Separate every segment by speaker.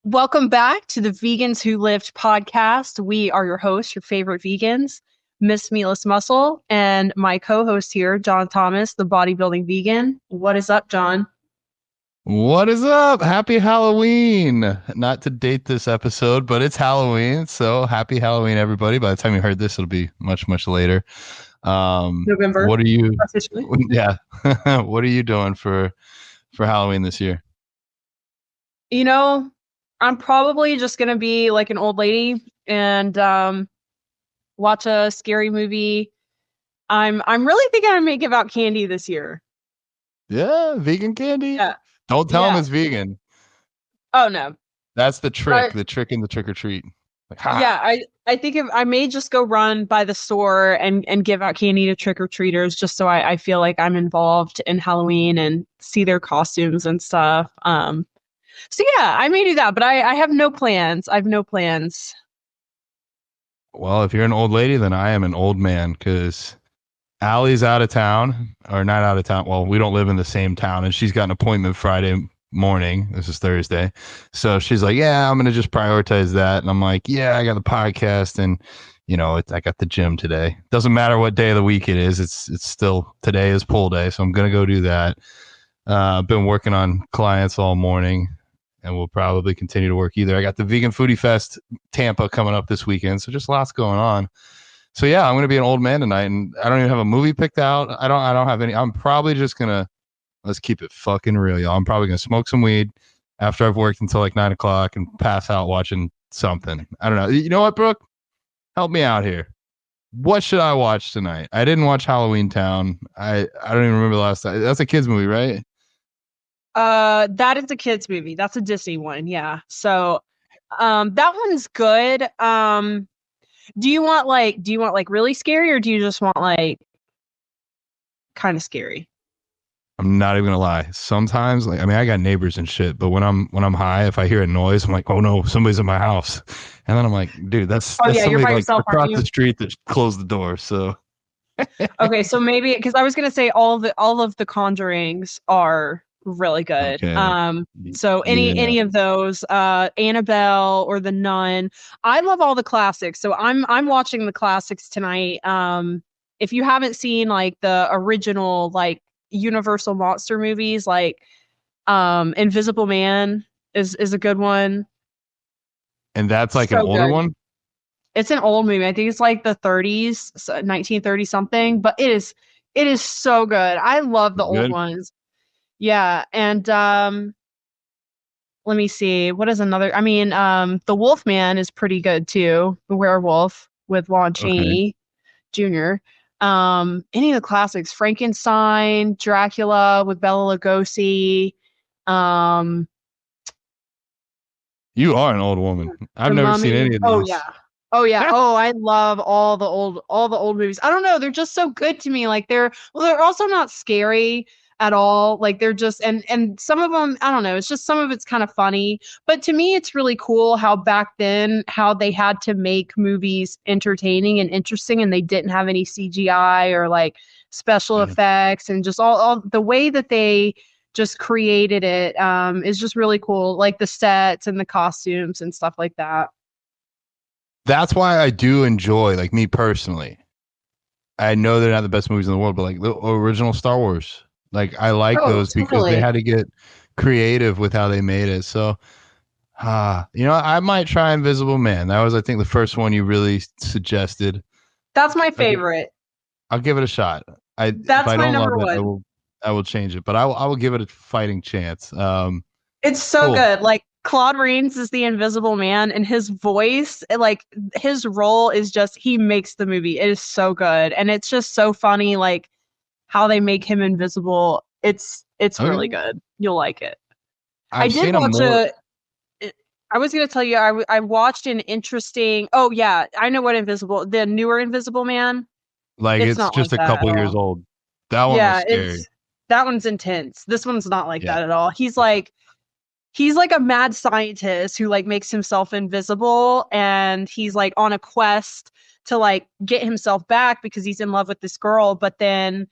Speaker 1: Welcome back to the Vegans Who Lived podcast. We are your hosts, your favorite vegans, Miss Meatless Muscle, and my co-host here, John Thomas, the Bodybuilding Vegan. What is up, John?
Speaker 2: What is up? Happy Halloween. Not to date this episode, but it's Halloween. So happy Halloween, everybody. By the time you heard this, it'll be much, much later.
Speaker 1: November,
Speaker 2: What are you,
Speaker 1: officially.
Speaker 2: yeah. What are you doing for Halloween this year?
Speaker 1: You know, I'm probably just gonna be like an old lady and watch a scary movie. I'm really thinking I may give out candy this year.
Speaker 2: Yeah, vegan candy.
Speaker 1: Yeah.
Speaker 2: Don't tell them
Speaker 1: Yeah.
Speaker 2: it's vegan.
Speaker 1: Oh no.
Speaker 2: That's
Speaker 1: But
Speaker 2: the trick in the trick or treat. Like,
Speaker 1: yeah,
Speaker 2: ha.
Speaker 1: I think if I may just go run by the store and give out candy to trick-or-treaters just so I feel like I'm involved in Halloween and see their costumes and stuff. So yeah, I may do that, but I have no plans. I have no plans.
Speaker 2: Well, if you're an old lady, then I am an old man because Allie's out of town, or not out of town. Well, we don't live in the same town, and she's got an appointment Friday morning. This is Thursday. So she's like, yeah, I'm going to just prioritize that. And I'm like, yeah, I got the podcast and, I got the gym today. Doesn't matter what day of the week it is. It's still today is pull day. So I'm going to go do that. I've been working on clients all morning and we'll probably continue to work either. I got the Vegan Foodie Fest Tampa coming up this weekend. So just lots going on. So yeah, I'm gonna be an old man tonight, and I don't even have a movie picked out. I don't have any. I'm probably just gonna let's keep it fucking real, y'all. I'm probably gonna smoke some weed after I've worked until like 9 o'clock and pass out watching something. I don't know. You know what, Brooke? Help me out here. What should I watch tonight? I didn't watch Halloween Town. I don't even remember the last time. That's a kids movie, right?
Speaker 1: That is a kids movie. That's a Disney one, yeah. So that one's good. Do you want like really scary or do you just want like kind of scary?
Speaker 2: I'm not even gonna lie. Sometimes, like, I mean, I got neighbors and shit, but when I'm high, if I hear a noise, I'm like, oh no, somebody's in my house, and then I'm like, dude, that's
Speaker 1: Oh
Speaker 2: that's
Speaker 1: yeah, you're
Speaker 2: somebody
Speaker 1: by
Speaker 2: like
Speaker 1: yourself, aren't
Speaker 2: across the
Speaker 1: you?
Speaker 2: street that closed the door. So
Speaker 1: Okay, so maybe because I was gonna say all of the Conjurings are really good.
Speaker 2: okay,
Speaker 1: So
Speaker 2: yeah,
Speaker 1: any of those, Annabelle or The Nun, I love all the classics. So I'm watching the classics tonight. If you haven't seen like the original like Universal monster movies, like Invisible Man is a good one.
Speaker 2: and that's like an
Speaker 1: So
Speaker 2: older
Speaker 1: good.
Speaker 2: one.
Speaker 1: It's an old movie. I think it's like the 30s, so 1930 something, but it is so good. I love the
Speaker 2: It's
Speaker 1: old
Speaker 2: good.
Speaker 1: ones. Yeah, and let me see. What is another? I mean, The Wolfman is pretty good too. The Werewolf with Lon
Speaker 2: Okay,
Speaker 1: Chaney Jr. Any of the classics, Frankenstein, Dracula with Bela Lugosi, um,
Speaker 2: you are an old woman. I've
Speaker 1: The
Speaker 2: never seen
Speaker 1: Mummy.
Speaker 2: any of
Speaker 1: Oh
Speaker 2: these.
Speaker 1: yeah. Oh yeah. Oh, I love all the old movies. I don't know, they're just so good to me. Like they're also not scary at all. Like they're just and some of them, I don't know, it's just some of it's kind of funny. But to me it's really cool how back then how they had to make movies entertaining and interesting and they didn't have any CGI or like special
Speaker 2: Yeah.
Speaker 1: effects and just all the way that they just created it is just really cool, like the sets and the costumes and stuff like that.
Speaker 2: That's why I do enjoy, like me personally. I know they're not the best movies in the world, but like the original Star Wars, like I like
Speaker 1: Oh,
Speaker 2: those because they
Speaker 1: totally.
Speaker 2: had to get creative with how they made it. So, I might try Invisible Man. That was, I think, the first one you really suggested.
Speaker 1: That's my
Speaker 2: I'll give,
Speaker 1: favorite.
Speaker 2: I'll give it a shot. If
Speaker 1: That's
Speaker 2: I
Speaker 1: my
Speaker 2: don't love
Speaker 1: number
Speaker 2: it, I
Speaker 1: one.
Speaker 2: will change it. But I will give it a fighting chance.
Speaker 1: It's so
Speaker 2: Cool.
Speaker 1: good. Like Claude Rains is the Invisible Man, and his voice, like his role is just he makes the movie. It is so good, and it's just so funny, like how they make him invisible. It's really
Speaker 2: Okay.
Speaker 1: good. You'll like it. I
Speaker 2: I've
Speaker 1: did
Speaker 2: seen a
Speaker 1: watch
Speaker 2: more
Speaker 1: a. I was gonna tell you, I watched an interesting. Oh yeah, I know what the newer Invisible Man.
Speaker 2: like
Speaker 1: It's
Speaker 2: it's
Speaker 1: not like
Speaker 2: just a
Speaker 1: that at
Speaker 2: couple years
Speaker 1: all.
Speaker 2: old. That one was
Speaker 1: Yeah,
Speaker 2: scary.
Speaker 1: it's that one's intense. This one's not like
Speaker 2: Yeah.
Speaker 1: that at all. He's like a mad scientist who like makes himself invisible and he's like on a quest to like get himself back because he's in love with this girl, but then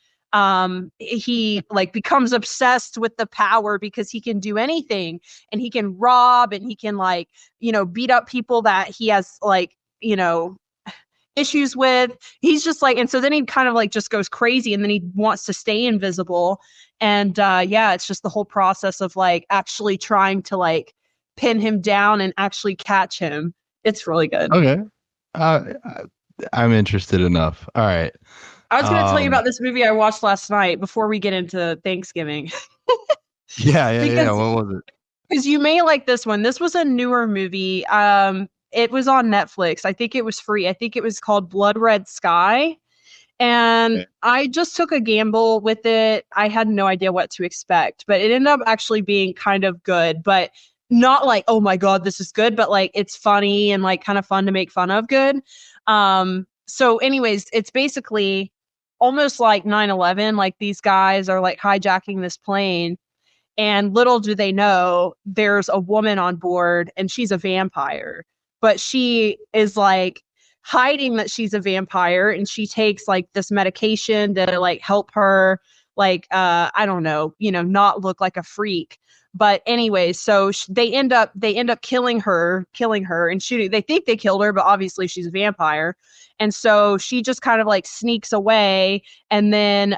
Speaker 1: he like becomes obsessed with the power because he can do anything, and he can rob, and he can like, beat up people that he has like, issues with. He's just like, and so then he kind of like just goes crazy, and then he wants to stay invisible. And yeah, it's just the whole process of like actually trying to like pin him down and actually catch him. It's really good.
Speaker 2: Okay. Uh, I'm interested enough. All right.
Speaker 1: I was going to tell you
Speaker 2: Um,
Speaker 1: about this movie I watched last night before we get into Thanksgiving.
Speaker 2: yeah.
Speaker 1: because
Speaker 2: What was it?
Speaker 1: because you may like this one. This was a newer movie. It was on Netflix. I think it was free. I think it was called Blood Red Sky. And
Speaker 2: Okay.
Speaker 1: I just took a gamble with it. I had no idea what to expect, but it ended up actually being kind of good, but not like, oh my God, this is good, but like it's funny and like kind of fun to make fun of good. So anyways, it's basically almost like 9/11. Like these guys are like hijacking this plane, and little do they know, there's a woman on board and she's a vampire. But she is like hiding that she's a vampire, and she takes like this medication to like help her like I don't know, not look like a freak. But anyway, so they end up killing her and shooting. They think they killed her, but obviously she's a vampire. And so she just kind of like sneaks away, and then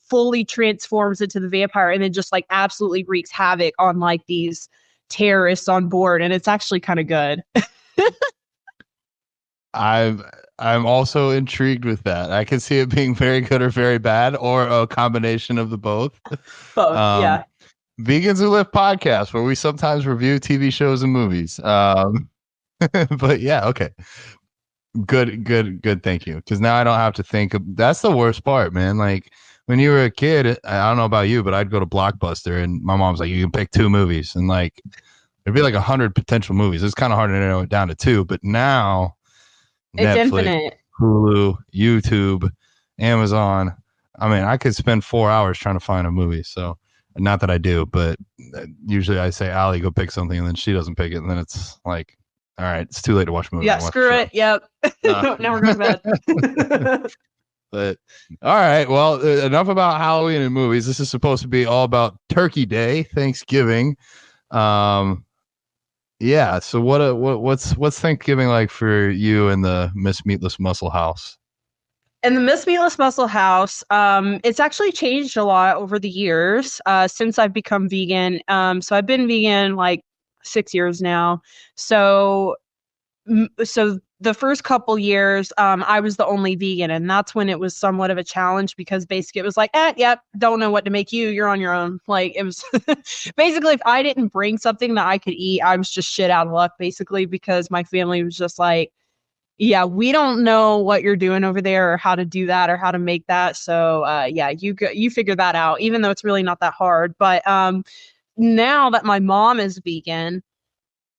Speaker 1: fully transforms into the vampire, and then just like absolutely wreaks havoc on like these terrorists on board. And it's actually kind of good.
Speaker 2: I'm I'm also intrigued with that. I can see it being very good or very bad, or a combination of the both.
Speaker 1: Both,
Speaker 2: Um,
Speaker 1: yeah.
Speaker 2: Vegans Who Live podcast, where we sometimes review TV shows and movies. But yeah, okay, good. Thank you, because now I don't have to think. That's the worst part, man. Like when you were a kid, I don't know about you, but I'd go to Blockbuster, and my mom's like, "You can pick two movies," and like there'd be like 100 potential movies. It's kind of hard to narrow it down to two, but now
Speaker 1: It's
Speaker 2: Netflix,
Speaker 1: infinite.
Speaker 2: Hulu, YouTube, Amazon. I mean, I could spend 4 hours trying to find a movie. So, not that I do, but usually I say, Allie, go pick something, and then she doesn't pick it, and then it's like, all right, it's too late to watch a movie.
Speaker 1: Yeah,
Speaker 2: I watch a
Speaker 1: screw
Speaker 2: show.
Speaker 1: it. Yep.
Speaker 2: Uh,
Speaker 1: Now we're going to bed.
Speaker 2: but all right, well, enough about Halloween and movies. This is supposed to be all about Turkey Day, Thanksgiving. Um, yeah. So what's Thanksgiving like for you in the Miss Meatless Muscle house?
Speaker 1: In the Miss Meatless Muscle house, it's actually changed a lot over the years since I've become vegan. So I've been vegan like 6 years now. So so the first couple years, I was the only vegan, and that's when it was somewhat of a challenge, because basically it was like, yep, don't know what to make you. You're on your own. Like it was basically, if I didn't bring something that I could eat, I was just shit out of luck, basically, because my family was just like, yeah, we don't know what you're doing over there or how to do that or how to make that. So yeah, you figure that out, even though it's really not that hard. But now that my mom is vegan,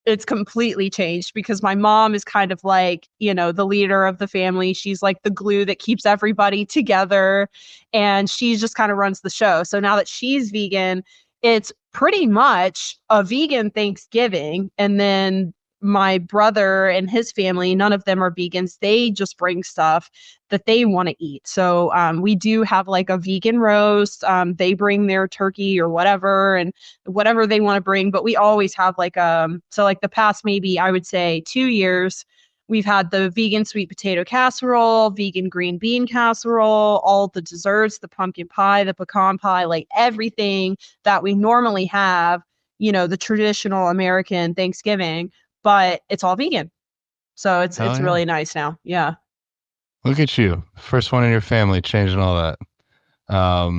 Speaker 1: it's completely changed, because my mom is kind of like, the leader of the family. She's like the glue that keeps everybody together, and she just kind of runs the show. So now that she's vegan, it's pretty much a vegan Thanksgiving. And then my brother and his family, none of them are vegans. They just bring stuff that they want to eat. So we do have like a vegan roast. They bring their turkey or whatever, and whatever they want to bring. But we always have like so like the past, maybe I would say 2 years, we've had the vegan sweet potato casserole, vegan green bean casserole, all the desserts, the pumpkin pie, the pecan pie, like everything that we normally have, the traditional American Thanksgiving, but it's all vegan. So it's
Speaker 2: Hell
Speaker 1: it's
Speaker 2: yeah.
Speaker 1: really nice now. Yeah.
Speaker 2: Look at you. First one in your family changing all that.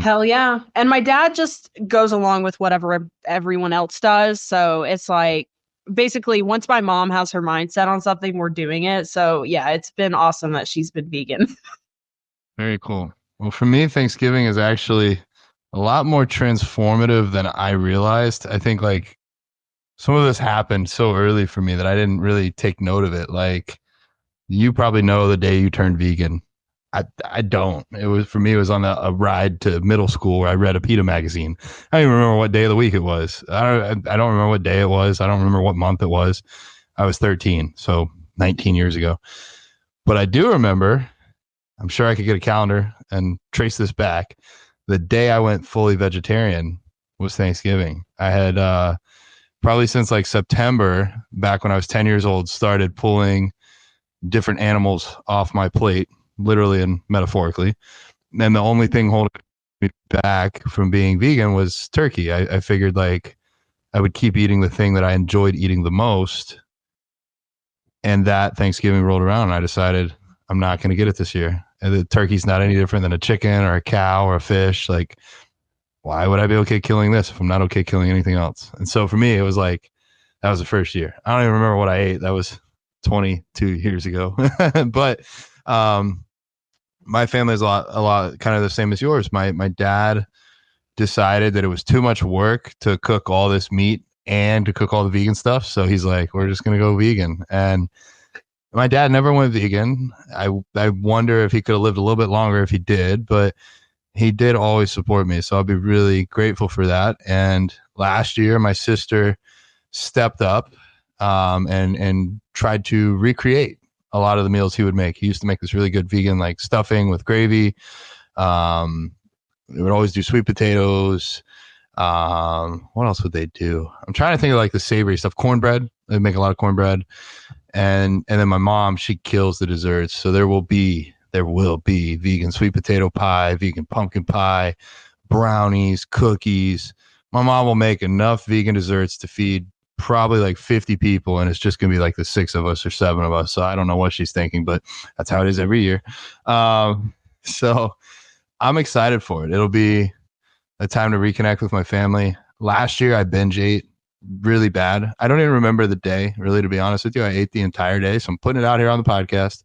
Speaker 1: Hell yeah. And my dad just goes along with whatever everyone else does. So it's like basically once my mom has her mindset on something, we're doing it. So yeah, it's been awesome that she's been vegan.
Speaker 2: Very cool. Well, for me, Thanksgiving is actually a lot more transformative than I realized. I think like some of this happened so early for me that I didn't really take note of it. Like you probably know the day you turned vegan. I don't. It was for me. It was on a ride to middle school where I read a PETA magazine. I don't even remember what day of the week it was. I don't remember what day it was. I don't remember what month it was. I was 13, so 19 years ago. But I do remember. I'm sure I could get a calendar and trace this back. The day I went fully vegetarian was Thanksgiving. I had probably since like September, back when I was 10 years old, started pulling different animals off my plate, literally and metaphorically. And the only thing holding me back from being vegan was turkey. I figured like I would keep eating the thing that I enjoyed eating the most. And that Thanksgiving rolled around, and I decided I'm not going to get it this year. And the turkey's not any different than a chicken or a cow or a fish. Like, why would I be okay killing this if I'm not okay killing anything else? And so for me, it was like, that was the first year. I don't even remember what I ate. That was 22 years ago. But my family is a lot kind of the same as yours. My dad decided that it was too much work to cook all this meat and to cook all the vegan stuff. So he's like, we're just going to go vegan. And my dad never went vegan. I wonder if he could have lived a little bit longer if he did, but he did always support me. So I'll be really grateful for that. And last year, my sister stepped up and tried to recreate a lot of the meals he would make. He used to make this really good vegan like stuffing with gravy. They would always do sweet potatoes. What else would they do? I'm trying to think of like the savory stuff. Cornbread. They make a lot of cornbread. And then my mom, she kills the desserts. So there will be vegan sweet potato pie, vegan pumpkin pie, brownies, cookies. My mom will make enough vegan desserts to feed probably like 50 people, and it's just gonna be like the 6 of us or 7 of us. So I don't know what she's thinking, but that's how it is every year. So I'm excited for it. It'll be a time to reconnect with my family. Last year I binge ate really bad. I don't even remember the day, really, to be honest with you. I ate the entire day. So I'm putting it out here on the podcast,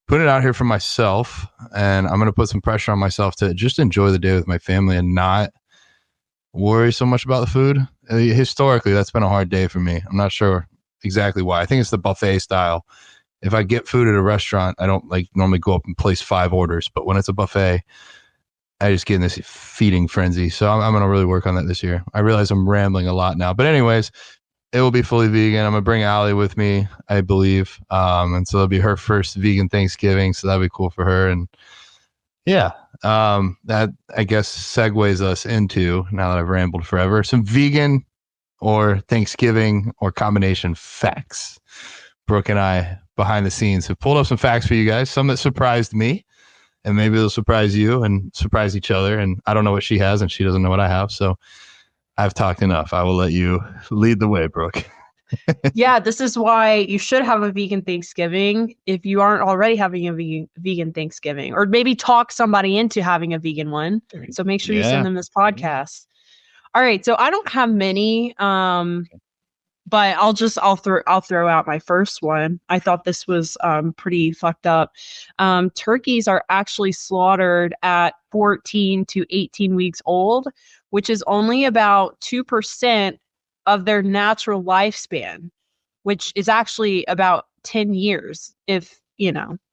Speaker 2: putting it out here for myself. And I'm going to put some pressure on myself to just enjoy the day with my family and not worry so much about the food. Historically, that's been a hard day for me. I'm not sure exactly why. I think it's the buffet style. If I get food at a restaurant, I don't like normally go up and place 5 orders, but when it's a buffet, I just get in this feeding frenzy. So I'm going to really work on that this year. I realize I'm rambling a lot now, but anyways, it will be fully vegan. I'm going to bring Allie with me, I believe. And so it'll be her first vegan Thanksgiving. So that'll be cool for her. And yeah, that I guess segues us into, now that I've rambled forever, some vegan or Thanksgiving or combination facts. Brooke and I behind the scenes have pulled up some facts for you guys, some that surprised me, and maybe it'll surprise you and surprise each other. And I don't know what she has and she doesn't know what I have. So I've talked enough. I will let you lead the way, Brooke.
Speaker 1: Yeah, this is why you should have a vegan Thanksgiving if you aren't already having a vegan Thanksgiving, or maybe talk somebody into having a vegan one. So make sure you send them this podcast. All right. So I don't have many, but I'll throw out my first one. I thought this was pretty fucked up. Turkeys are actually slaughtered at 14 to 18 weeks old, which is only about 2% of their natural lifespan, which is actually about 10 years if,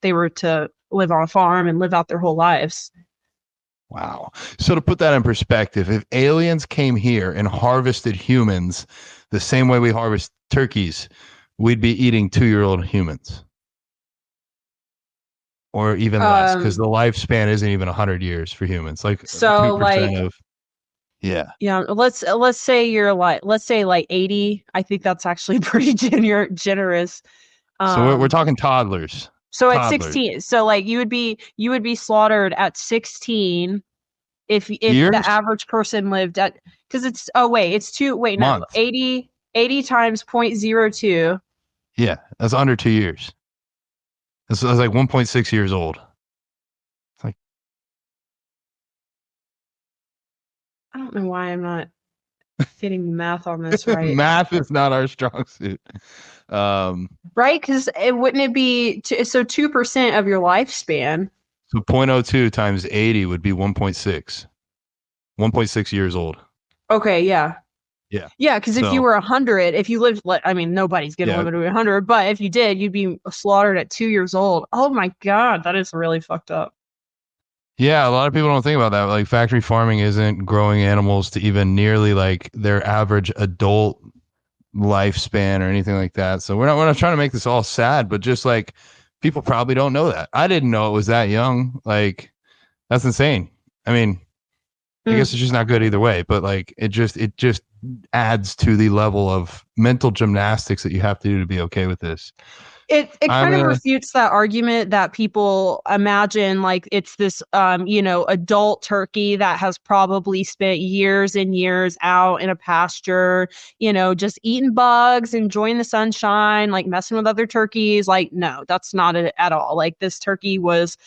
Speaker 1: they were to live on a farm and live out their whole lives.
Speaker 2: Wow. So to put that in perspective, if aliens came here and harvested humans the same way we harvest turkeys, we'd be eating 2-year-old humans. Or even less, because the lifespan isn't even 100 years for humans. Like,
Speaker 1: so
Speaker 2: 2% of, yeah.
Speaker 1: Let's say let's say 80. I think that's actually pretty generous.
Speaker 2: So we're talking toddlers.
Speaker 1: So at 16, so you would be slaughtered at 16 if
Speaker 2: Years?
Speaker 1: the average person lived at, because it's 80 times 0.02.
Speaker 2: Yeah, that's under 2 years. That's like 1.6 years old. It's like,
Speaker 1: I don't know why I'm not getting the math on this right.
Speaker 2: Math is not our strong suit.
Speaker 1: Right? Because wouldn't it be 2% of your lifespan?
Speaker 2: So 0.02 times 80 would be 1.6. 1.6 years old.
Speaker 1: Okay, yeah.
Speaker 2: Yeah.
Speaker 1: Yeah, because if you were 100, if you lived, nobody's going to live to 100, but if you did, you'd be slaughtered at 2 years old. Oh my God, that is really fucked up.
Speaker 2: Yeah, a lot of people don't think about that. Like, factory farming isn't growing animals to even nearly like their average adult lifespan or anything like that. So we're not trying to make this all sad, but just like people probably don't know that. I didn't know it was that young. Like, that's insane. I mean, I guess
Speaker 1: Mm.
Speaker 2: it's just not good either way, but like it just adds to the level of mental gymnastics that you have to do to be okay with this.
Speaker 1: It
Speaker 2: I'm
Speaker 1: kind of
Speaker 2: gonna
Speaker 1: refutes that argument that people imagine like it's this adult turkey that has probably spent years and years out in a pasture, just eating bugs, enjoying the sunshine, like messing with other turkeys. Like, no, that's not it at all. Like this turkey was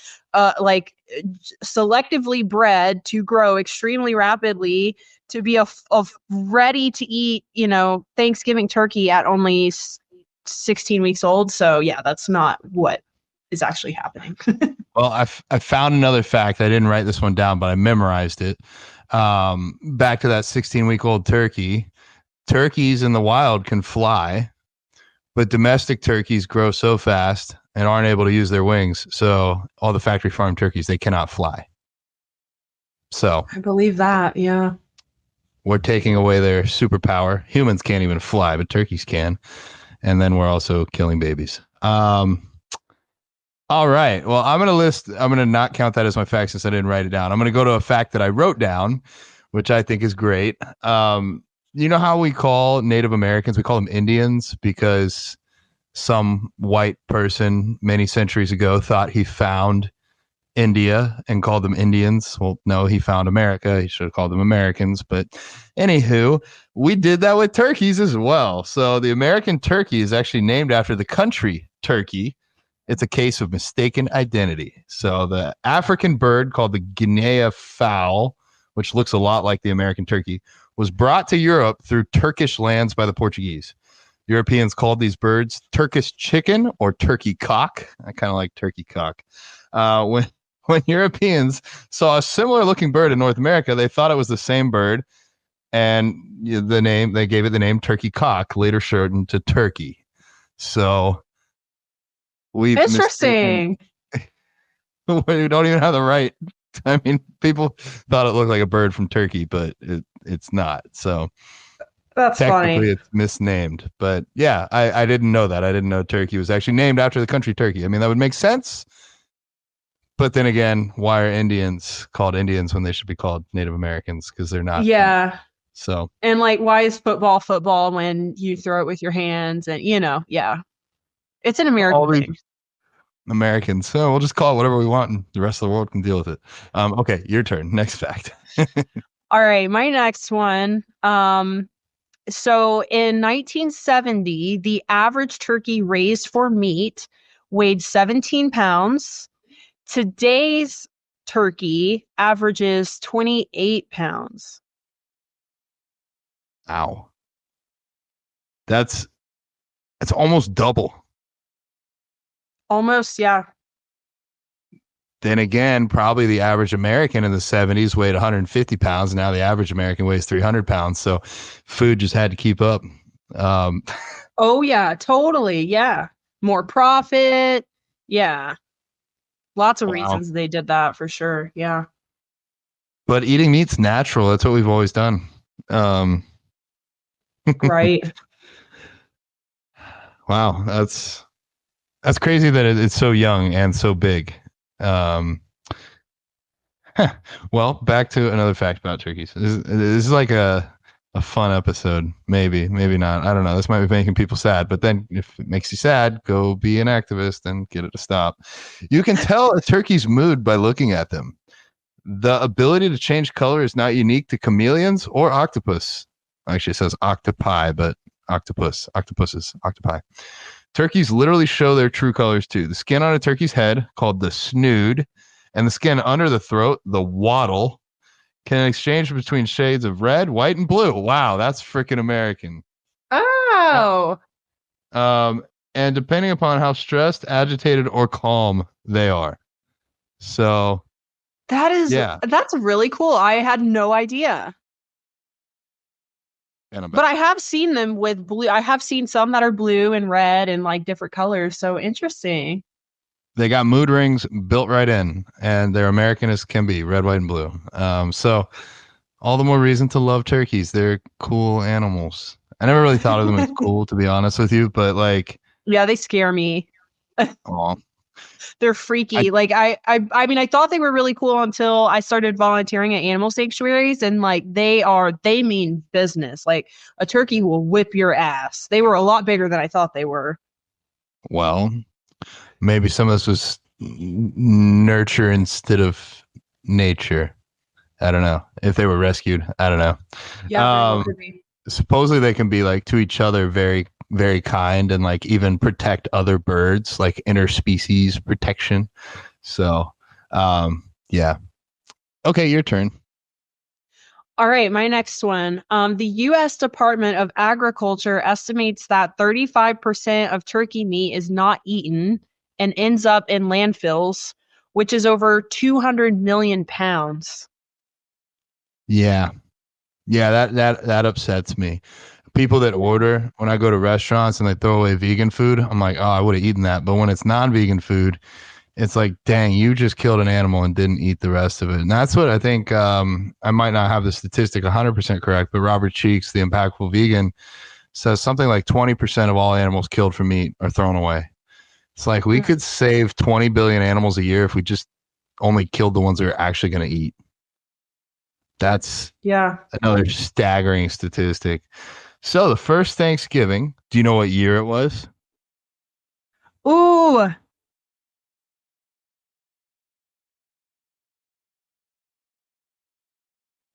Speaker 1: selectively bred to grow extremely rapidly to be a ready to eat, Thanksgiving turkey at only 16 weeks old. So yeah, that's not what is actually happening.
Speaker 2: well, I found another fact. I didn't write this one down, but I memorized it. Back to that 16-week-old turkey. Turkeys in the wild can fly, but domestic turkeys grow so fast and aren't able to use their wings. So all the factory farm turkeys, they cannot fly. So
Speaker 1: I believe that. Yeah.
Speaker 2: we're taking away their superpower. Humans can't even fly, but turkeys can. And then we're also killing babies. All right. Well, I'm going to not count that as my fact since I didn't write it down. I'm going to go to a fact that I wrote down, which I think is great. You know how we call Native Americans? We call them Indians because some white person many centuries ago thought he found India and called them Indians. Well, no, he found America. He should have called them Americans. But anywho, we did that with turkeys as well. So the American turkey is actually named after the country Turkey. It's a case of mistaken identity. So the African bird called the Guinea fowl, which looks a lot like the American turkey, was brought to Europe through Turkish lands by the Portuguese. Europeans called these birds Turkish chicken or turkey cock. I kind of like turkey cock. When Europeans saw a similar looking bird in North America, they thought it was the same bird, and they gave it the name turkey cock, later shortened to turkey. So we've mistaken.
Speaker 1: Interesting.
Speaker 2: We don't even have the right. I mean, people thought it looked like a bird from Turkey, but it's not. So
Speaker 1: That's
Speaker 2: technically,
Speaker 1: funny.
Speaker 2: it's misnamed. But yeah, I didn't know that. I didn't know Turkey was actually named after the country Turkey. I mean, that would make sense. But then again, why are Indians called Indians when they should be called Native Americans? Because they're not Indians.
Speaker 1: Yeah.
Speaker 2: So
Speaker 1: And like, why is football when you throw it with your hands? And, yeah, it's an
Speaker 2: all
Speaker 1: American
Speaker 2: these
Speaker 1: thing.
Speaker 2: Americans. So we'll just call it whatever we want, and the rest of the world can deal with it. Okay, your turn. Next fact.
Speaker 1: All right. My next one. So in 1970, the average turkey raised for meat weighed 17 pounds. Today's turkey averages 28 pounds.
Speaker 2: Ow. That's almost double.
Speaker 1: Almost, yeah.
Speaker 2: Then again, probably the average American in the 70s weighed 150 pounds. Now the average American weighs 300 pounds. So food just had to keep up. Um,
Speaker 1: Oh, yeah, totally. Yeah. More profit. Yeah. Lots of
Speaker 2: wow.
Speaker 1: reasons they did that for sure. Yeah.
Speaker 2: But eating meat's natural. That's what we've always done. Um,
Speaker 1: Right.
Speaker 2: wow. That's crazy that it's so young and so big. Um, well, back to another fact about turkeys. This is like a fun episode. Maybe, maybe not. I don't know. This might be making people sad, but then if it makes you sad, go be an activist and get it to stop. You can tell a turkey's mood by looking at them. The ability to change color is not unique to chameleons or octopus. Actually, it says octopi, but octopuses, octopi. Turkeys literally show their true colors too. The skin on a turkey's head, called the snood, and the skin under the throat, the wattle, can exchange between shades of red, white, and blue. Wow, that's freaking American.
Speaker 1: Oh,
Speaker 2: Um, and depending upon how stressed, agitated, or calm they are. So, yeah.
Speaker 1: that's really cool. I had no idea.
Speaker 2: And I'm
Speaker 1: But
Speaker 2: back.
Speaker 1: I have seen them with blue. I have seen some that are blue and red and like different colors. So interesting.
Speaker 2: They got mood rings built right in, and they're American as can be, red, white, and blue. So, all the more reason to love turkeys. They're cool animals. I never really thought of them as cool, to be honest with you, but like,
Speaker 1: Yeah, they scare me.
Speaker 2: oh,
Speaker 1: They're
Speaker 2: I
Speaker 1: freaky. Like I mean, I thought they were really cool until I started volunteering at animal sanctuaries, and like they mean business. Like a turkey will whip your ass. They were a lot bigger than I thought they were.
Speaker 2: well, maybe some of this was nurture instead of nature. I don't know if they were rescued. I don't know.
Speaker 1: Yeah, very well could be.
Speaker 2: Supposedly they can be like to each other very, very kind and like even protect other birds, like interspecies protection. So, yeah. Okay, your turn.
Speaker 1: All right, my next one. The U.S. Department of Agriculture estimates that 35% of turkey meat is not eaten and ends up in landfills, which is over 200 million pounds.
Speaker 2: Yeah. Yeah, that upsets me. People that order when I go to restaurants and they throw away vegan food, I'm like, oh, I would have eaten that. But when it's non-vegan food, it's like, dang, you just killed an animal and didn't eat the rest of it. And that's what I think. I might not have the statistic 100% correct, but Robert Cheeks, the Impactful Vegan, says something like 20% of all animals killed for meat are thrown away. It's like we
Speaker 1: Mm,
Speaker 2: could save 20 billion animals a year if we just only killed the ones we are actually going to eat. That's
Speaker 1: yeah.
Speaker 2: another staggering statistic. So the first Thanksgiving, do you know what year it was?
Speaker 1: Ooh,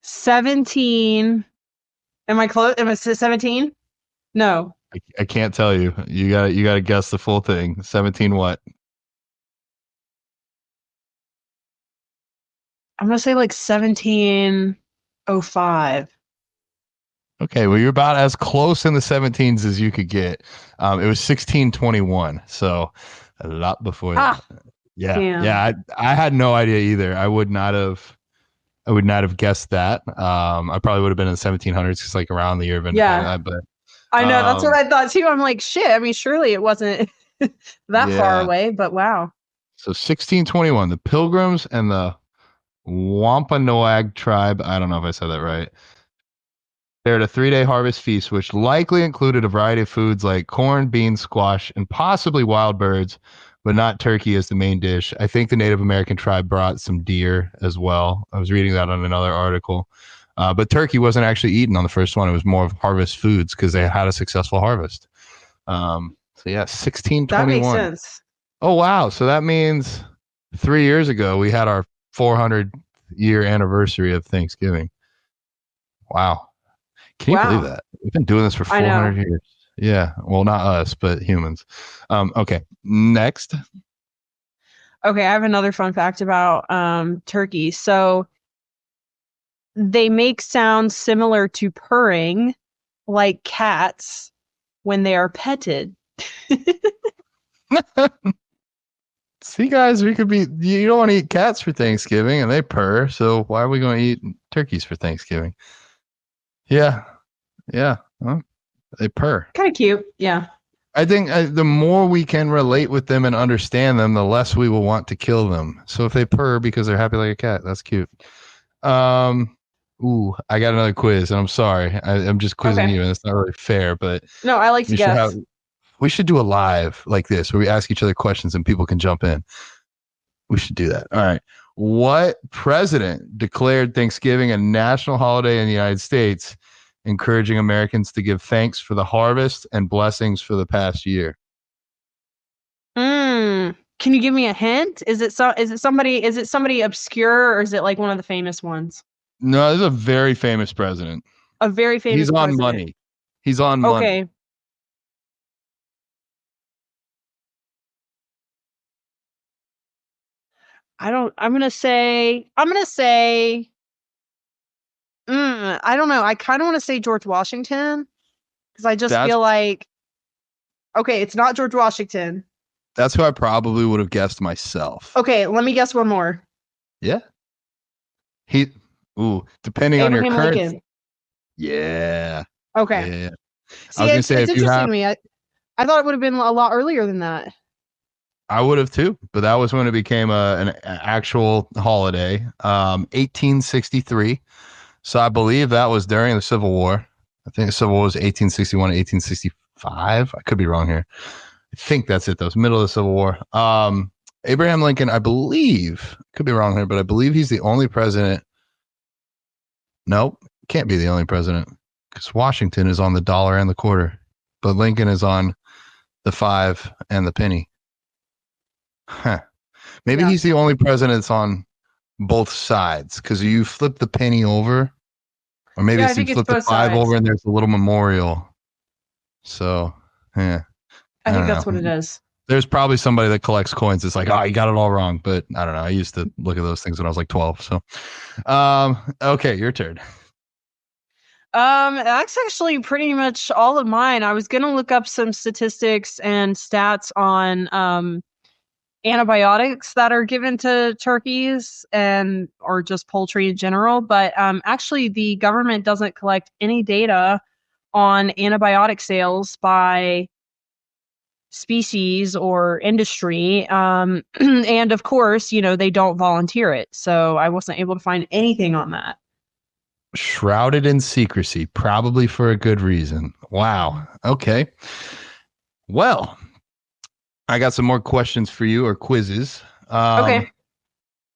Speaker 1: 17. Am I close? Am I 17? No.
Speaker 2: I can't tell you. You got to guess the full thing. 17 what?
Speaker 1: I'm gonna say like 1705.
Speaker 2: Okay, well you're about as close in the 17s as you could get. It was 1621, so a lot before that.
Speaker 1: Ah,
Speaker 2: Yeah,
Speaker 1: damn.
Speaker 2: yeah. I had no idea either. I would not have guessed that. I probably would have been in the 1700s, just like around the year of
Speaker 1: Yeah,
Speaker 2: independence. But
Speaker 1: I know. That's what I thought too. I'm like, shit. I mean, surely it wasn't that far
Speaker 2: yeah.
Speaker 1: away, but wow.
Speaker 2: So 1621, the Pilgrims and the Wampanoag tribe. I don't know if I said that right. They had a 3-day harvest feast, which likely included a variety of foods like corn, beans, squash, and possibly wild birds, but not turkey as the main dish. I think the Native American tribe brought some deer as well. I was reading that on another article. But turkey wasn't actually eaten on the first one. It was more of harvest foods because they had a successful harvest. So yeah,
Speaker 1: That makes
Speaker 2: 1621.
Speaker 1: sense.
Speaker 2: Oh wow! So that means 3 years ago we had our 400-year anniversary of Thanksgiving. Wow! Can you believe
Speaker 1: Wow.
Speaker 2: that? We've been doing this for
Speaker 1: I
Speaker 2: 400
Speaker 1: know.
Speaker 2: years. Yeah. Well, not us, but humans. Okay. Next.
Speaker 1: Okay, I have another fun fact about turkey. So they make sounds similar to purring like cats when they are petted.
Speaker 2: See, guys, we could be. You don't want to eat cats for Thanksgiving, and they purr. So why are we going to eat turkeys for Thanksgiving? Yeah. Yeah. Well, they purr.
Speaker 1: Kind of cute. Yeah.
Speaker 2: I think the more we can relate with them and understand them, the less we will want to kill them. So if they purr because they're happy like a cat, that's cute. Um, I got another quiz, and I'm sorry, I'm just quizzing
Speaker 1: Okay.
Speaker 2: you, and it's not really fair, but
Speaker 1: No, I like to
Speaker 2: we should have
Speaker 1: guess.
Speaker 2: we should do a live like this where we ask each other questions and people can jump in. We should do that. All right. What president declared Thanksgiving a national holiday in the United States, encouraging Americans to give thanks for the harvest and blessings for the past year?
Speaker 1: Can you give me a hint? Is it somebody obscure or is it like one of the famous ones?
Speaker 2: No, this is a very famous president.
Speaker 1: A very
Speaker 2: He's
Speaker 1: famous
Speaker 2: on
Speaker 1: president.
Speaker 2: money. He's on money.
Speaker 1: Okay. I'm gonna say I don't know. I kind of want to say George Washington because I just
Speaker 2: That's
Speaker 1: feel like okay, it's not George Washington.
Speaker 2: that's who I probably would have guessed myself.
Speaker 1: Okay, let me guess one more.
Speaker 2: Yeah. He depending on your
Speaker 1: Abraham
Speaker 2: current.
Speaker 1: Lincoln.
Speaker 2: Yeah.
Speaker 1: Okay.
Speaker 2: Yeah. I
Speaker 1: See,
Speaker 2: was gonna say
Speaker 1: it's
Speaker 2: if you
Speaker 1: interesting
Speaker 2: have
Speaker 1: to me. I thought it would have been a lot earlier than that.
Speaker 2: I would have too, but that was when it became an actual holiday. 1863. So I believe that was during the Civil War. I think the Civil War was 1861 to 1865. I could be wrong here. I think that's it though. It's middle of the Civil War. Abraham Lincoln, I believe, could be wrong here, but I believe he's the only president. Nope, can't be the only president because Washington is on the dollar and the quarter, but Lincoln is on the 5 and the penny. Huh. Maybe
Speaker 1: Yeah.
Speaker 2: he's the only president that's on both sides because you flip the penny over, or maybe
Speaker 1: Yeah, I
Speaker 2: it's you
Speaker 1: think it's
Speaker 2: flip the
Speaker 1: both
Speaker 2: 5
Speaker 1: sides.
Speaker 2: over and there's a little memorial. So, yeah,
Speaker 1: I
Speaker 2: I
Speaker 1: think
Speaker 2: don't
Speaker 1: that's what
Speaker 2: know.
Speaker 1: it is.
Speaker 2: There's probably somebody that collects coins. It's like, oh, you got it all wrong. But I don't know. I used to look at those things when I was like 12. So, okay, your turn.
Speaker 1: That's actually pretty much all of mine. I was gonna look up some statistics and stats on antibiotics that are given to turkeys and or just poultry in general, but actually the government doesn't collect any data on antibiotic sales by species or industry. And of course, they don't volunteer it. So I wasn't able to find anything on that.
Speaker 2: Shrouded in secrecy, probably for a good reason. Wow. Okay. Well, I got some more questions for you or quizzes.
Speaker 1: Okay.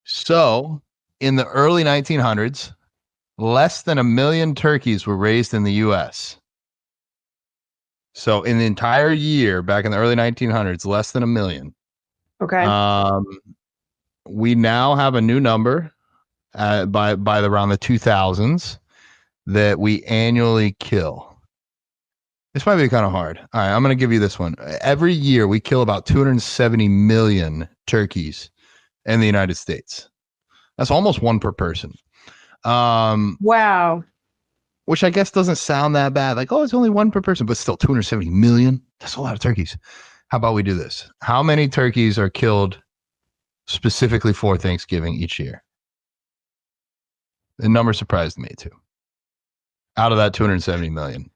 Speaker 2: So, in the early 1900s, less than 1 million turkeys were raised in the U.S. So, in the entire year back in the early 1900s, less than 1 million.
Speaker 1: Okay.
Speaker 2: Um, we now have a new number by around the 2000s that we annually kill. This might be kind of hard. All right, I'm going to give you this one. Every year, we kill about 270 million turkeys in the United States. That's almost one per person.
Speaker 1: Wow.
Speaker 2: Which I guess doesn't sound that bad. Like, oh, it's only one per person, but still 270 million. That's a lot of turkeys. How about we do this? How many turkeys are killed specifically for Thanksgiving each year? The number surprised me too. Out of that 270 million.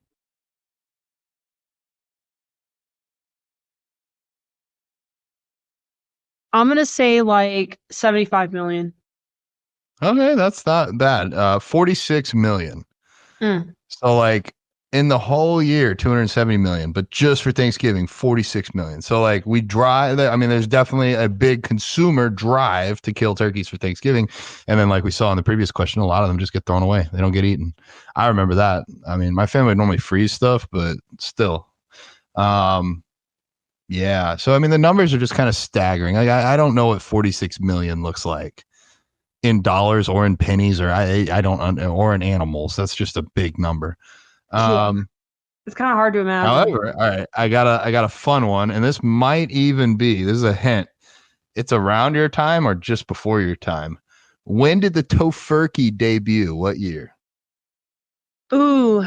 Speaker 1: I'm going to say like 75 million.
Speaker 2: Okay, that's not bad. 46 million.
Speaker 1: Mm.
Speaker 2: So like in the whole year, 270 million, but just for Thanksgiving, 46 million. So like we drive, I mean, there's definitely a big consumer drive to kill turkeys for Thanksgiving. And then like we saw in the previous question, a lot of them just get thrown away. They don't get eaten. I remember that. I mean, my family would normally freeze stuff, but still. Yeah. So I mean the numbers are just kind of staggering. I don't know what 46 million looks like in dollars or in pennies or I don't or in animals. That's just a big number.
Speaker 1: Yeah.
Speaker 2: Um,
Speaker 1: It's kind of hard to imagine.
Speaker 2: However, all right, I got a fun one, and this might even be this is a hint. It's around your time or just before your time. When did the tofurkey debut? What year?
Speaker 1: Ooh.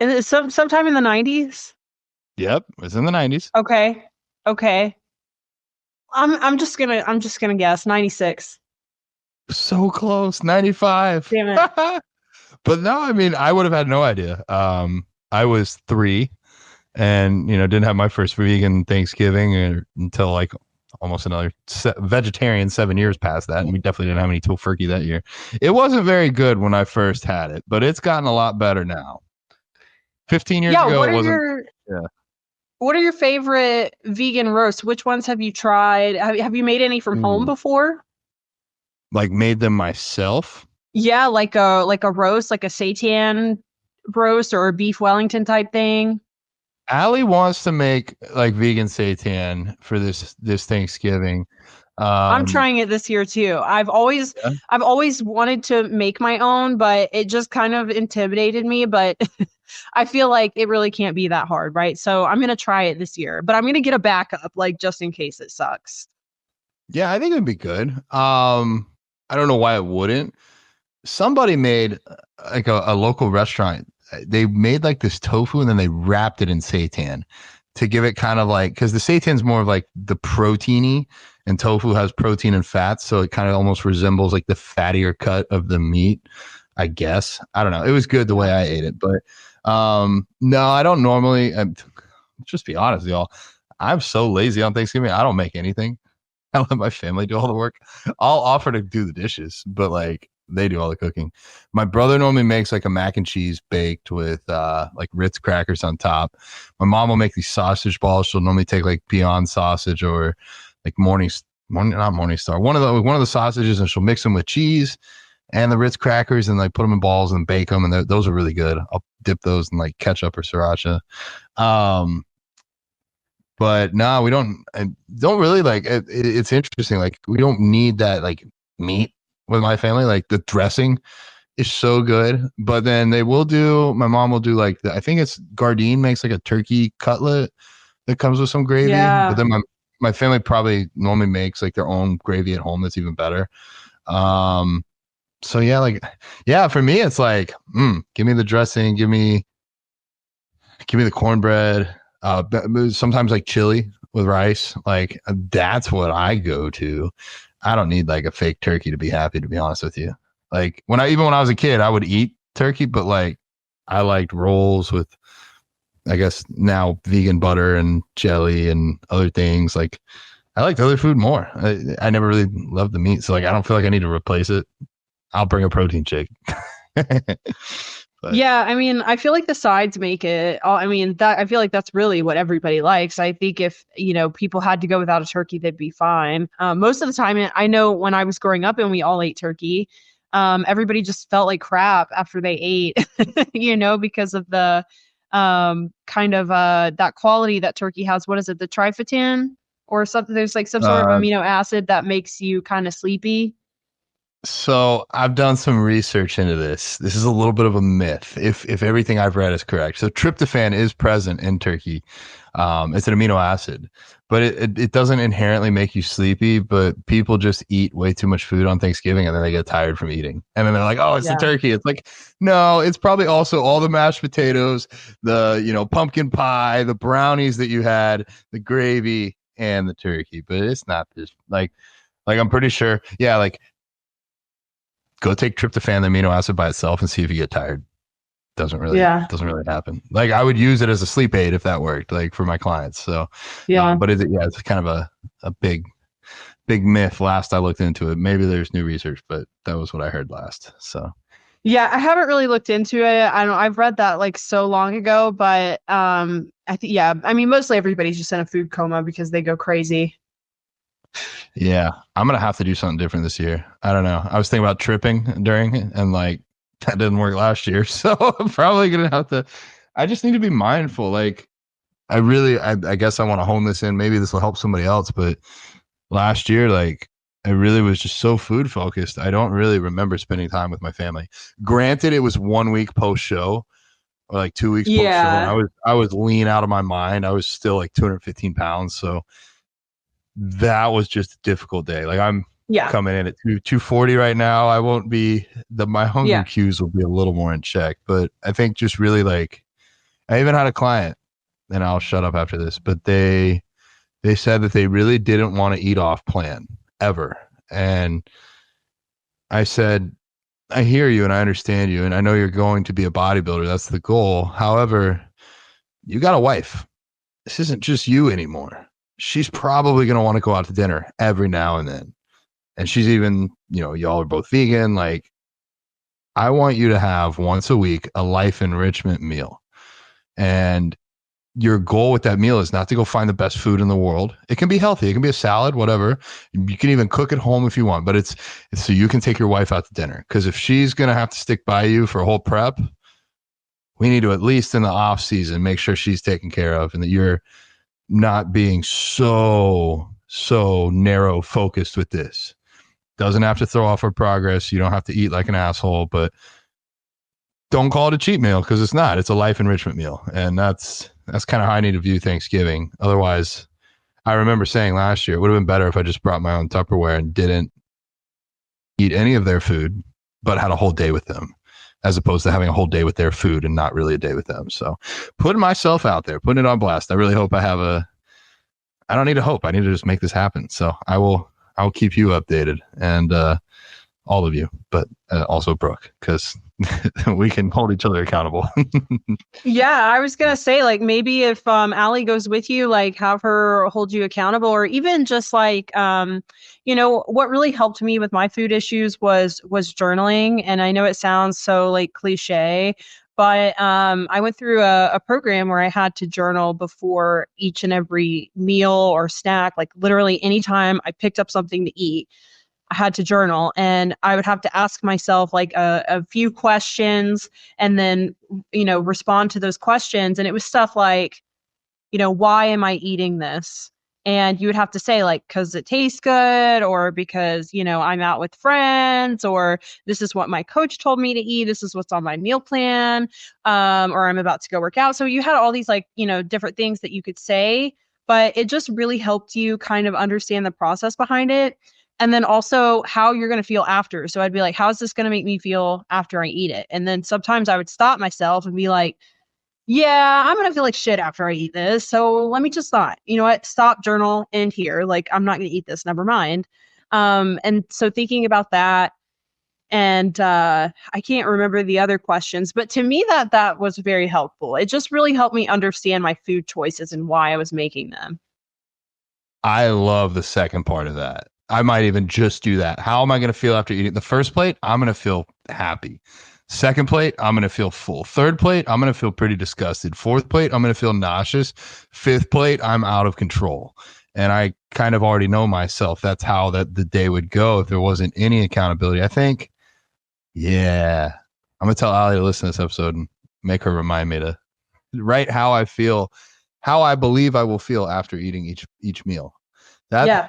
Speaker 1: And it's sometime in the 90s.
Speaker 2: Yep, it was in the 90s.
Speaker 1: Okay. Okay. I'm just gonna guess 96.
Speaker 2: So close, 95.
Speaker 1: Damn it.
Speaker 2: But no, I mean, I would have had no idea. I was 3 and, didn't have my first vegan Thanksgiving until like almost another vegetarian 7 years past that. And we definitely didn't have any tofurkey that year. It wasn't very good when I first had it, but it's gotten a lot better now. 15 years
Speaker 1: Yeah,
Speaker 2: ago, it wasn't. Yeah.
Speaker 1: what are your favorite vegan roasts? Which ones have you tried? Have you made any from home
Speaker 2: Ooh.
Speaker 1: before?
Speaker 2: Like made them myself.
Speaker 1: Yeah, like a roast, like a seitan roast or a beef Wellington type thing.
Speaker 2: Allie wants to make like vegan seitan for this Thanksgiving.
Speaker 1: I'm
Speaker 2: Um,
Speaker 1: trying it this year too. I've always wanted to make my own, but it just kind of intimidated me, but I feel like it really can't be that hard, right? So I'm going to try it this year, but I'm going to get a backup like just in case it sucks.
Speaker 2: yeah, I think it'd be good. I don't know why it wouldn't. Somebody made like a local restaurant. They made like this tofu and then they wrapped it in seitan to give it kind of like because the seitan's more of like the proteiny and tofu has protein and fat, so it kind of almost resembles like the fattier cut of the meat. I guess I don't know. It was good the way I ate it, but no, I don't normally. Just be honest, y'all. I'm so lazy on Thanksgiving. I don't make anything. I let my family do all the work. I'll offer to do the dishes, but like They do all the cooking. My brother normally makes like a mac and cheese baked with like Ritz crackers on top. My mom will make these sausage balls. She'll normally take like Beyond sausage or like not Morningstar, one of the sausages, and she'll mix them with cheese and the Ritz crackers and like put them in balls and bake them, and those are really good. I'll dip those in like ketchup or sriracha. But no, we don't really like it's interesting. Like we don't need that like meat with my family. Like the dressing is so good, but then my mom will do like I think it's Gardein makes like a turkey cutlet that comes with some gravy. But
Speaker 1: Yeah.
Speaker 2: then my family probably normally makes like their own gravy at home. That's even better. So yeah, for me, it's like, give me the dressing, give me the cornbread. Sometimes like chili with rice. Like that's what I go to. I don't need like a fake turkey to be happy, to be honest with you. Like when I was a kid, I would eat turkey, but like I liked rolls with, I guess now vegan butter and jelly and other things. Like I liked other food more. I never really loved the meat, so like I don't feel like I need to replace it. I'll bring a protein shake. But
Speaker 1: Yeah, I mean, I feel like the sides make it. I mean, that I feel like that's really what everybody likes. I think if, people had to go without a turkey, they'd be fine. Most of the time, I know when I was growing up and we all ate turkey, everybody just felt like crap after they ate, because of the kind of that quality that turkey has. What is it, the tryptophan or something? There's like some sort of
Speaker 2: uh,
Speaker 1: amino acid that makes you kind of sleepy.
Speaker 2: So I've done some research into this. This is a little bit of a myth, if everything I've read is correct. So tryptophan is present in turkey. It's an amino acid, but it doesn't inherently make you sleepy. But people just eat way too much food on Thanksgiving, and then they get tired from eating, and then they're like, "Oh, it's the
Speaker 1: Yeah.
Speaker 2: turkey." It's like, no, it's probably also all the mashed potatoes, the pumpkin pie, the brownies that you had, the gravy, and the turkey. But it's not just like I'm pretty sure. Yeah, like go take tryptophan, the amino acid by itself, and see if you get tired.
Speaker 1: Yeah.
Speaker 2: Doesn't really happen. Like I would use it as a sleep aid if that worked, like for my clients. So,
Speaker 1: Yeah.
Speaker 2: but it's kind of a big myth. Last I looked into it, maybe there's new research, but that was what I heard last. So,
Speaker 1: Yeah, I haven't really looked into it. I don't I've read that like so long ago, but I think yeah, I mean mostly everybody's just in a food coma because they go crazy.
Speaker 2: yeah, I'm gonna have to do something different this year. I don't know. I was thinking about tripping during it, and like that didn't work last year, so I'm probably gonna have to. I just need to be mindful. Like I guess I want to hone this in. Maybe this will help somebody else, but last year, like I really was just so food focused. I don't really remember spending time with my family. Granted, it was 1 week post show or like 2 weeks post show, and
Speaker 1: Yeah.
Speaker 2: I was lean out of my mind. I was still like 215 pounds, so that was just a difficult day. Like I'm
Speaker 1: Yeah.
Speaker 2: coming in at 240 right now. I won't be my hunger
Speaker 1: Yeah.
Speaker 2: cues will be a little more in check, but I think just really like I even had a client, and I'll shut up after this, but they said that they really didn't want to eat off plan ever. And I said, I hear you and I understand you. And I know you're going to be a bodybuilder. That's the goal. However, you got a wife. This isn't just you anymore. She's probably going to want to go out to dinner every now and then. And she's even, y'all are both vegan. Like, I want you to have once a week a life enrichment meal. And your goal with that meal is not to go find the best food in the world. It can be healthy. It can be a salad, whatever. You can even cook at home if you want, but it's so you can take your wife out to dinner. Because if she's going to have to stick by you for a whole prep, we need to, at least in the off season, make sure she's taken care of and that you're not being so narrow focused with this. Doesn't have to throw off her progress. You don't have to eat like an asshole, but don't call it a cheat meal because it's not. It's a life enrichment meal. And that's kind of how I need to view Thanksgiving. Otherwise, I remember saying last year, it would have been better if I just brought my own Tupperware and didn't eat any of their food, but had a whole day with them, as opposed to having a whole day with their food and not really a day with them. So putting myself out there, putting it on blast. I really hope I don't need to hope. I need to just make this happen. So I'll keep you updated. And all of you, but also Brooke, because we can hold each other accountable.
Speaker 1: Yeah, I was gonna say like maybe if Allie goes with you, like have her hold you accountable, or even just like what really helped me with my food issues was journaling. And I know it sounds so like cliche, but I went through a program where I had to journal before each and every meal or snack, like literally anytime I picked up something to eat. I had to journal, and I would have to ask myself like a few questions and then, respond to those questions. And it was stuff like, why am I eating this? And you would have to say, like, because it tastes good, or because, I'm out with friends, or this is what my coach told me to eat. This is what's on my meal plan, or I'm about to go work out. So you had all these, like, different things that you could say, but it just really helped you kind of understand the process behind it. And then also how you're going to feel after. So I'd be like, how's this going to make me feel after I eat it? And then sometimes I would stop myself and be like, yeah, I'm gonna feel like shit after I eat this. So let me just not, you know what, stop, journal, end here. Like I'm not gonna eat this, never mind. And so thinking about that, and I can't remember the other questions, but to me that was very helpful. It just really helped me understand my food choices and why I was making them.
Speaker 2: I love the second part of that. I might even just do that. How am I going to feel after eating the first plate? I'm going to feel happy. Second plate, I'm going to feel full. Third plate, I'm going to feel pretty disgusted. Fourth plate, I'm going to feel nauseous. Fifth plate, I'm out of control. And I kind of already know myself. That's how that the day would go if there wasn't any accountability. I think, yeah, I'm going to tell Ali to listen to this episode and make her remind me to write how I feel, how I believe I will feel after eating each meal. That
Speaker 1: Yeah.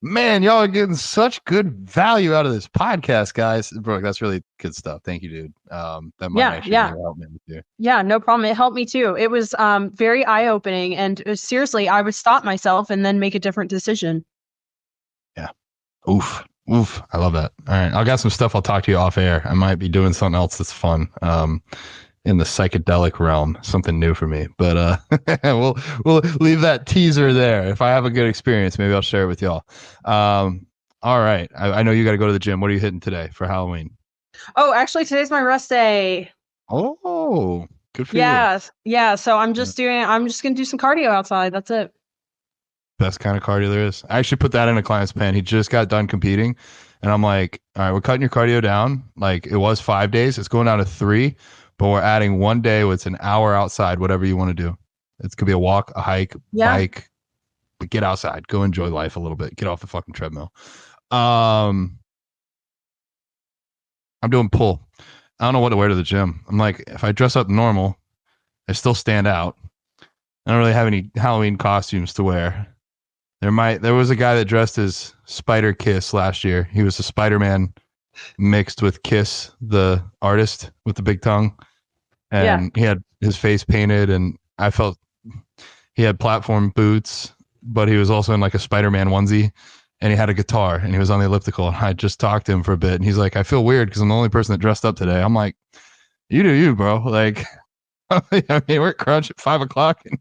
Speaker 2: Man, y'all are getting such good value out of this podcast, guys. Brooke, that's really good stuff. Thank you, dude. That might
Speaker 1: Yeah,
Speaker 2: actually
Speaker 1: yeah.
Speaker 2: really help me with you.
Speaker 1: Yeah, no problem. It helped me too. It was very eye-opening, and seriously, I would stop myself and then make a different decision.
Speaker 2: Yeah. Oof. Oof. I love that. All right. I got some stuff I'll talk to you off air. I might be doing something else that's fun. In the psychedelic realm, something new for me. But we'll leave that teaser there. If I have a good experience, maybe I'll share it with y'all. All right. I know you got to go to the gym. What are you hitting today for Halloween?
Speaker 1: Oh, actually, today's my rest day.
Speaker 2: Oh, good for you.
Speaker 1: Yeah, yeah. So I'm
Speaker 2: Yeah.
Speaker 1: just gonna do some cardio outside. That's it.
Speaker 2: Best kind of cardio there is. I actually put that in a client's plan. He just got done competing. And I'm like, all right, we're cutting your cardio down. Like it was 5 days. It's going down to 3, but we're adding one day where it's an hour outside, whatever you want to do. It could be a walk, a hike,
Speaker 1: Yeah.
Speaker 2: bike, but get outside, go enjoy life a little bit. Get off the fucking treadmill. Um, I'm doing pull. I don't know what to wear to the gym. I'm like, if I dress up normal, I still stand out. I don't really have any Halloween costumes to wear. There was a guy that dressed as Spider Kiss last year. He was a Spider-Man mixed with Kiss, the artist with the big tongue,
Speaker 1: Yeah.
Speaker 2: and he had his face painted. And I felt he had platform boots, but he was also in like a Spider-Man onesie, and he had a guitar, and he was on the elliptical. And I just talked to him for a bit, and he's like, "I feel weird because I'm the only person that dressed up today." I'm like, "You do you, bro." Like, I mean, we're at crunch at 5 o'clock, and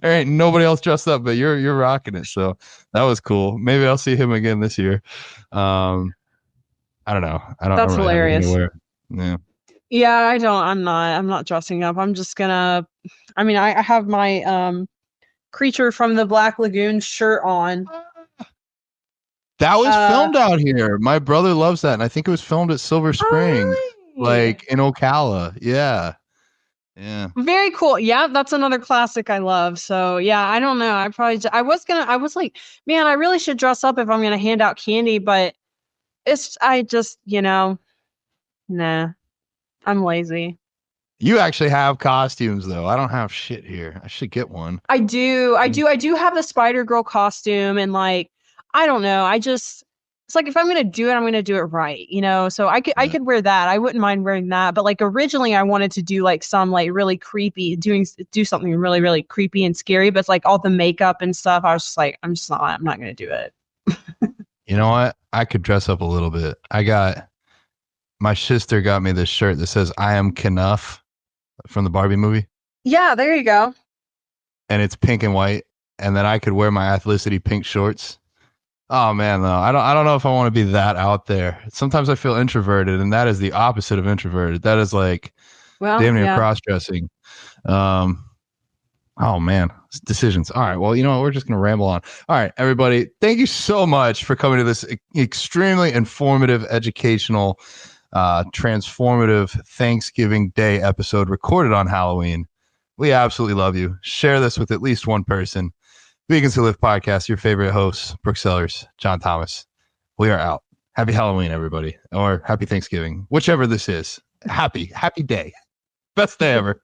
Speaker 2: there ain't nobody else dressed up, but you're rocking it. So that was cool. Maybe I'll see him again this year. I don't know. I
Speaker 1: That's
Speaker 2: don't really have anything to
Speaker 1: hilarious.
Speaker 2: wear. Yeah.
Speaker 1: Yeah, I don't. I'm not dressing up. I'm just gonna. I mean, I have my creature from the Black Lagoon shirt on.
Speaker 2: That was
Speaker 1: Uh.
Speaker 2: filmed out here. My brother loves that, and I think it was filmed at Silver Springs,
Speaker 1: Oh, really?
Speaker 2: like in Ocala. Yeah. Yeah.
Speaker 1: Very cool. Yeah, that's another classic I love. So yeah, I don't know. I was like, man, I really should dress up if I'm gonna hand out candy, but I just, nah, I'm lazy.
Speaker 2: You actually have costumes though. I don't have shit here. I should get one.
Speaker 1: I do have the Spider Girl costume, and like, I don't know. It's like if I'm gonna do it, I'm gonna do it right, So I
Speaker 2: Yeah.
Speaker 1: could wear that. I wouldn't mind wearing that. But like originally, I wanted to do like some like really creepy, do something really really creepy and scary. But it's like all the makeup and stuff. I was just like, I'm not gonna do it.
Speaker 2: You know what? I could dress up a little bit. My sister got me this shirt that says "I am Knuff" from the Barbie movie,
Speaker 1: Yeah, there you go.
Speaker 2: and it's pink and white. And then I could wear my Athleticity pink shorts, Oh man, no, I don't know if I want to be that out there. Sometimes I feel introverted, and that is the opposite of introverted. That is like
Speaker 1: Well,
Speaker 2: damn near
Speaker 1: yeah.
Speaker 2: cross dressing. Um, oh man, decisions. All right, well, you know what? We're just gonna ramble on. All right, everybody, thank you so much for coming to this extremely informative, educational, transformative Thanksgiving Day episode recorded on Halloween. We absolutely love you. Share this with at least one person. Vegans Who Live podcast, your favorite hosts, Brooke Sellers, John Thomas. We are out. Happy Halloween, everybody, or happy Thanksgiving, whichever this is. Happy day. Best day ever.